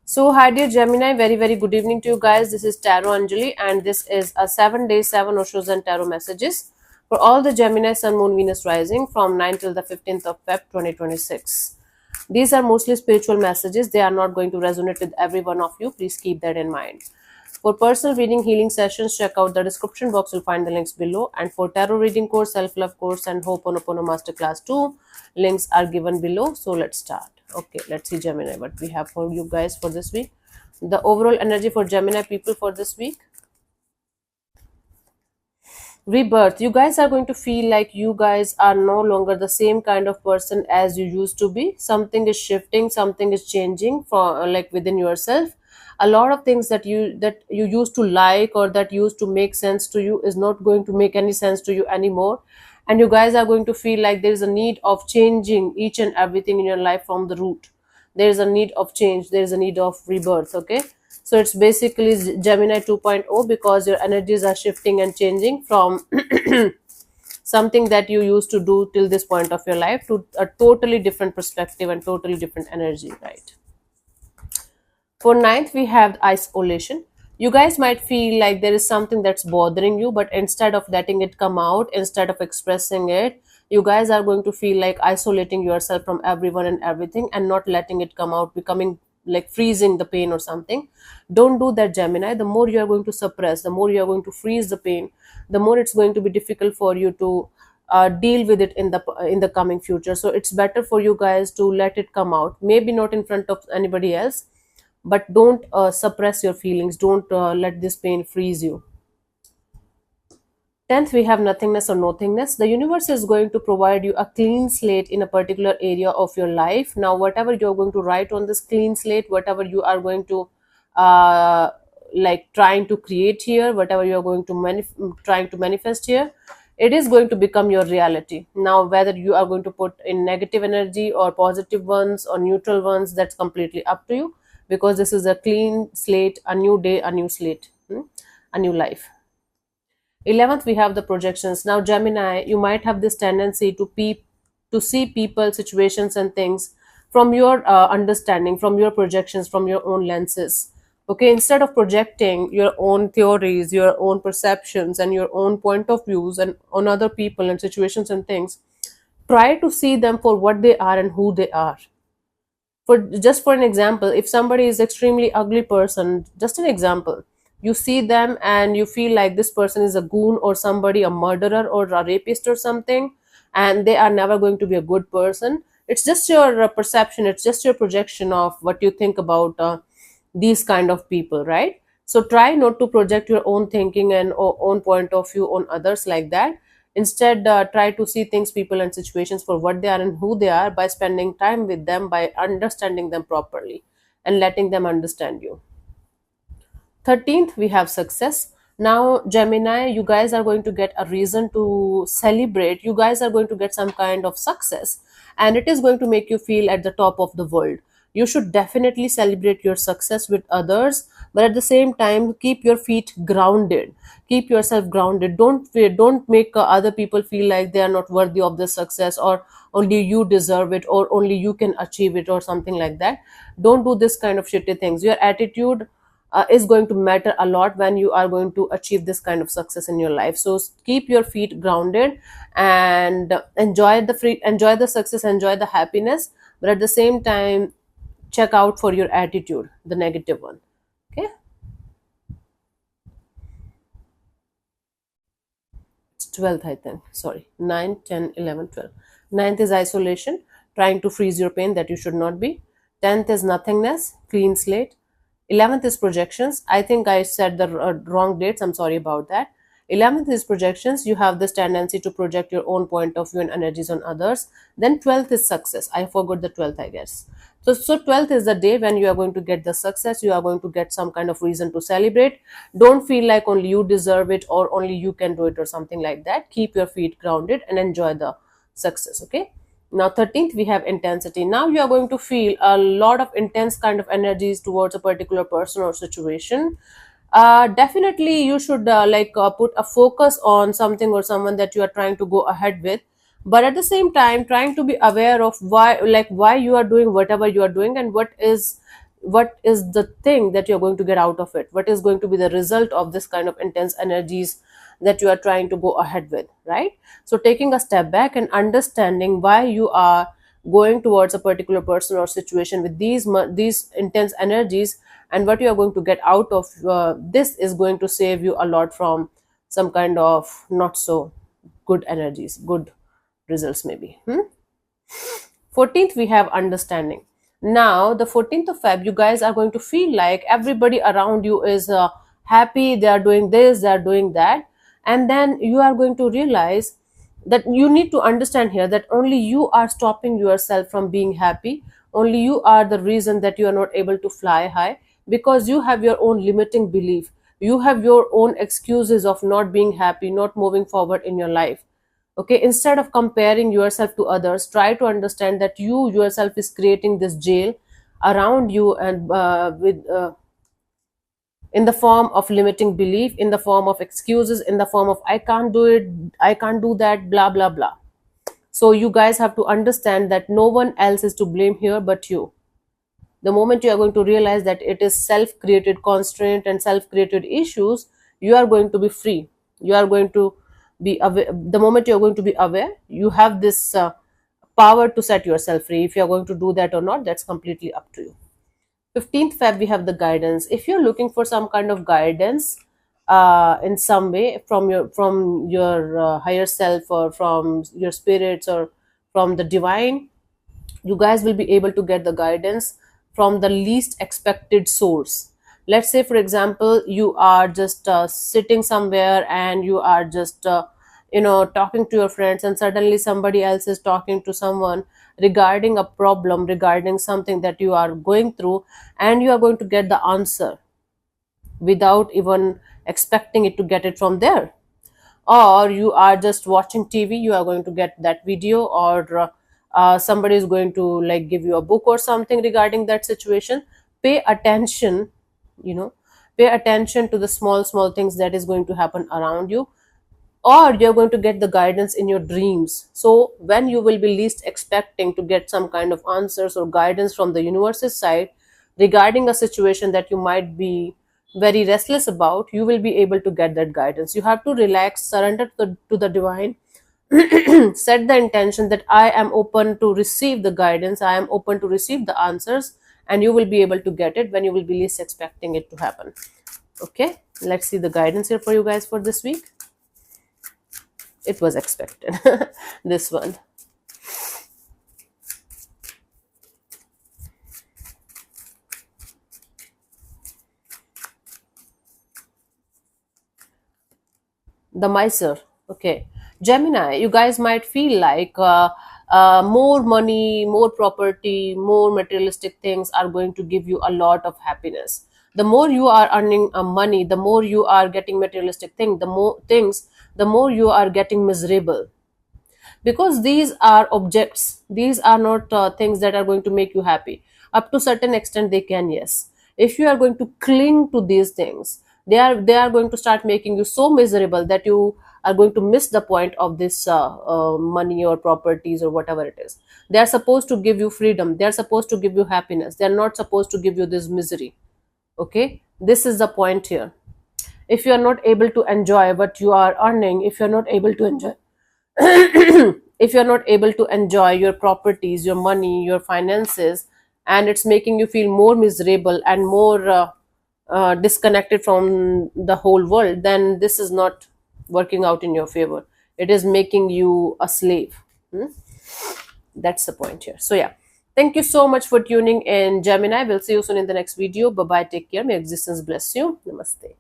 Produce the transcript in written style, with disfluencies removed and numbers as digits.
So, hi dear Gemini, very good evening to you guys. This is Tarot Anjali, and this is a 7 day, 7 Oshos and Tarot messages for all the Gemini, Sun, Moon, Venus rising from 9 till the 15th of Feb 2026. These are mostly spiritual messages. They are not going to resonate with every one of you. Please keep that in mind. For personal reading healing sessions, check out the description box. You'll find the links below. And for tarot reading course, self-love course, and Ho'oponopono Masterclass 2, links are given below. So let's start. Okay, let's see Gemini what we have for you guys for this week. The overall energy for Gemini people for this week. Rebirth. You guys are going to feel like you guys are no longer the same kind of person as you used to be. Something is shifting, something is changing for like within yourself. A lot of things that you used to like or that used to make sense to you is not going to make any sense to you anymore, and you guys are going to feel like there is a need of changing each and everything in your life from the root. There is a need of change, there is a need of rebirth. Okay, so it's basically Gemini 2.0 because your energies are shifting and changing from something that you used to do till this point of your life to a totally different perspective and totally different energy, right? For ninth, we have isolation. You guys might feel like there is something that's bothering you, but instead of letting it come out, instead of expressing it, you guys are going to feel like isolating yourself from everyone and everything and not letting it come out, becoming like freezing the pain or something. Don't do that, Gemini. The more you are going to suppress, the more you are going to freeze the pain, the more it's going to be difficult for you to deal with it in the coming future. So it's better for you guys to let it come out, maybe not in front of anybody else, but don't suppress your feelings. Don't let this pain freeze you. 10th, we have nothingness or nothingness. The universe is going to provide you a clean slate in a particular area of your life. Now, whatever you're going to write on this clean slate, whatever you are going to uh, like trying to create here, whatever you're going to trying to manifest here, it is going to become your reality. Now, whether you are going to put in negative energy or positive ones or neutral ones, that's completely up to you, because this is a clean slate, a new day, a new slate, a new life. 11th, we have the projections. Now, Gemini, you might have this tendency to see people, situations, and things from your understanding, from your projections, from your own lenses. Okay, instead of projecting your own theories, your own perceptions, and your own point of views and on other people and situations and things, try to see them for what they are and who they are. For an example, if somebody is extremely ugly person, just an example, you see them and you feel like this person is a goon or somebody, a murderer or a rapist or something, and they are never going to be a good person. It's just your perception, it's just your projection of what you think about these kind of people, right? So try not to project your own thinking and own point of view on others like that. Instead, try to see things, people, and situations for what they are and who they are by spending time with them, by understanding them properly and letting them understand you. 13th, we have success. Now, Gemini, you guys are going to get a reason to celebrate. You guys are going to get some kind of success, and it is going to make you feel at the top of the world. You should definitely celebrate your success with others, but at the same time, keep your feet grounded. Keep yourself grounded. Don't make other people feel like they are not worthy of the success, or only you deserve it, or only you can achieve it, or something like that. Don't do this kind of shitty things. Your attitude is going to matter a lot when you are going to achieve this kind of success in your life. So keep your feet grounded and enjoy the success, enjoy the happiness, but at the same time, check out for your attitude, the negative one. Okay, it's 12th, I think. Sorry, 9, 10, 11, 12. Ninth is isolation, trying to freeze your pain that you should not be. 10th is nothingness, clean slate. 11th is projections. I think I said the wrong dates. I'm sorry about that. 11th is projections. You have this tendency to project your own point of view and energies on others. Then 12th is success. I forgot the 12th, I guess. So 12th is the day when you are going to get the success. You are going to get some kind of reason to celebrate. Don't feel like only you deserve it or only you can do it or something like that. Keep your feet grounded and enjoy the success. Okay. Now 13th, we have intensity. Now you are going to feel a lot of intense kind of energies towards a particular person or situation. Definitely you should put a focus on something or someone that you are trying to go ahead with, but at the same time trying to be aware of why you are doing whatever you are doing and what is what is the thing that you're going to get out of it, what is going to be the result of this kind of intense energies that you are trying to go ahead with, right? So taking a step back and understanding why you are going towards a particular person or situation with these intense energies, and what you are going to get out of this is going to save you a lot from some kind of not so good energies, good results maybe. 14th, we have understanding. Now the 14th of Feb, you guys are going to feel like everybody around you is happy, they are doing this, they are doing that, and then you are going to realize that you need to understand here that only you are stopping yourself from being happy. Only you are the reason that you are not able to fly high, because you have your own limiting belief, you have your own excuses of not being happy, not moving forward in your life. Okay, instead of comparing yourself to others, try to understand that you yourself is creating this jail around you, and with in the form of limiting belief, in the form of excuses, in the form of I can't do it, I can't do that, blah blah blah. So you guys have to understand that no one else is to blame here but you. The moment you are going to realize that it is self created constraint and self created issues, you are going to be free. You are going to be aware. The moment you are going to be aware, you have this power to set yourself free. If you are going to do that or not, that's completely up to you. 15th Feb, we have the guidance. If you're looking for some kind of guidance in some way from your higher self, or from your spirits, or from the divine, you guys will be able to get the guidance from the least expected source. Let's say, for example, you are just sitting somewhere and you are just talking to your friends, and suddenly somebody else is talking to someone regarding a problem, regarding something that you are going through, and you are going to get the answer without even expecting it to get it from there. Or you are just watching TV, you are going to get that video, or somebody is going to like give you a book or something regarding that situation. Pay attention, you know pay attention to the small things that is going to happen around you. Or you're going to get the guidance in your dreams. So when you will be least expecting to get some kind of answers or guidance from the universe's side regarding a situation that you might be very restless about, you will be able to get that guidance. You have to relax, surrender to the divine, set the intention that I am open to receive the guidance, I am open to receive the answers, and you will be able to get it when you will be least expecting it to happen. Okay, let's see the guidance here for you guys for this week. It was expected. This one. The miser. Okay, Gemini, you guys might feel like more money, more property, more materialistic things are going to give you a lot of happiness. The more you are earning money, the more you are getting materialistic things, the more you are getting miserable, because these are objects, these are not things that are going to make you happy. Up to certain extent they can, yes. If you are going to cling to these things, they are going to start making you so miserable that you are going to miss the point of this money or properties or whatever it is. They are supposed to give you freedom, they are supposed to give you happiness, they are not supposed to give you this misery. Okay, this is the point here. If you are not able to enjoy what you are earning, if you are not able to enjoy if you're not able to enjoy your properties, your money, your finances, and it's making you feel more miserable and more disconnected from the whole world, then this is not working out in your favor. It is making you a slave. Hmm? That's the point here. So yeah, thank you so much for tuning in, Gemini. We'll see you soon in the next video. Bye bye, take care, may existence bless you. Namaste.